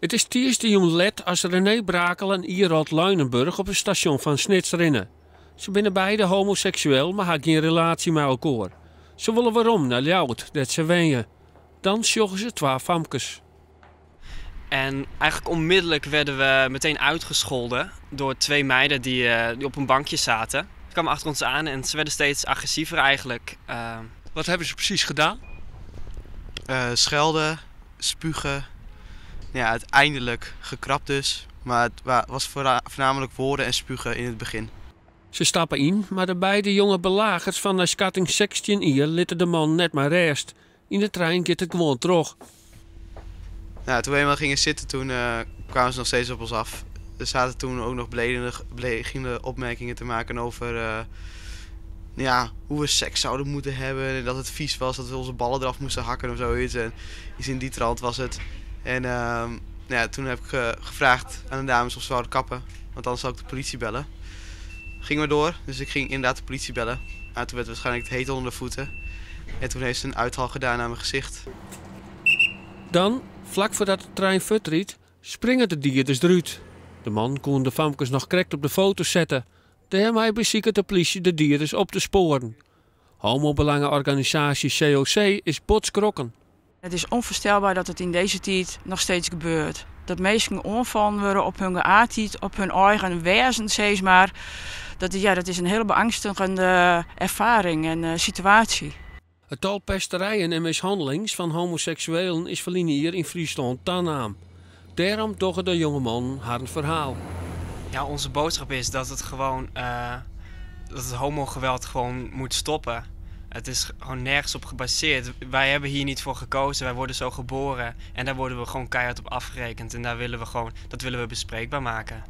Het is tirsdag let als René Brakel en Irod Luinenburg op het station van Snits rennen. Ze zijn beide homoseksueel, maar hebben geen relatie met elkaar. Ze willen waarom naar Ljout, dat ze wenjen. Dan sjoggen ze 2 famkes. En eigenlijk onmiddellijk werden we meteen uitgescholden door 2 meiden die op een bankje zaten. Ze kwamen achter ons aan en ze werden steeds agressiever eigenlijk. Wat hebben ze precies gedaan? Schelden, spugen. Ja, uiteindelijk gekrapt dus. Maar het was voornamelijk woorden en spugen in het begin. Ze stappen in, maar de beide jonge belagers van de schatting 16 uur lieten de man net maar rest. In de trein gaat het gewoon terug. Nou, toen we eenmaal gingen zitten, toen kwamen ze nog steeds op ons af. Er zaten toen ook nog beledigende opmerkingen te maken over hoe we seks zouden moeten hebben. En dat het vies was, dat we onze ballen eraf moesten hakken of zoiets. En iets in die trant was het. En toen heb ik gevraagd aan de dames of ze wouden kappen. Want anders zou ik de politie bellen. Gingen we door, dus ik ging inderdaad de politie bellen. Maar toen werd waarschijnlijk het heet onder de voeten. En toen heeft ze een uithaal gedaan naar mijn gezicht. Dan, vlak voordat de trein vertrekt, springen de dierders eruit. De man kon de famkes nog correct op de foto zetten. Daarmee beziekert de politie de dierders op te sporen. Homobelangenorganisatie COC is botskrokken. Het is onvoorstelbaar dat het in deze tijd nog steeds gebeurt. Dat mensen onvallen worden op hun geaardheid, op hun eigen wezen, zeg maar. Dat is een hele beangstigende ervaring en situatie. Het tal pesterijen en mishandelings van homoseksuelen is verliezen hier in Friesland toenaam. Daarom doggen de jongeman haar verhaal. Ja, onze boodschap is dat het gewoon dat het homogeweld gewoon moet stoppen. Het is gewoon nergens op gebaseerd. Wij hebben hier niet voor gekozen. Wij worden zo geboren en daar worden we gewoon keihard op afgerekend. En dat willen we bespreekbaar maken.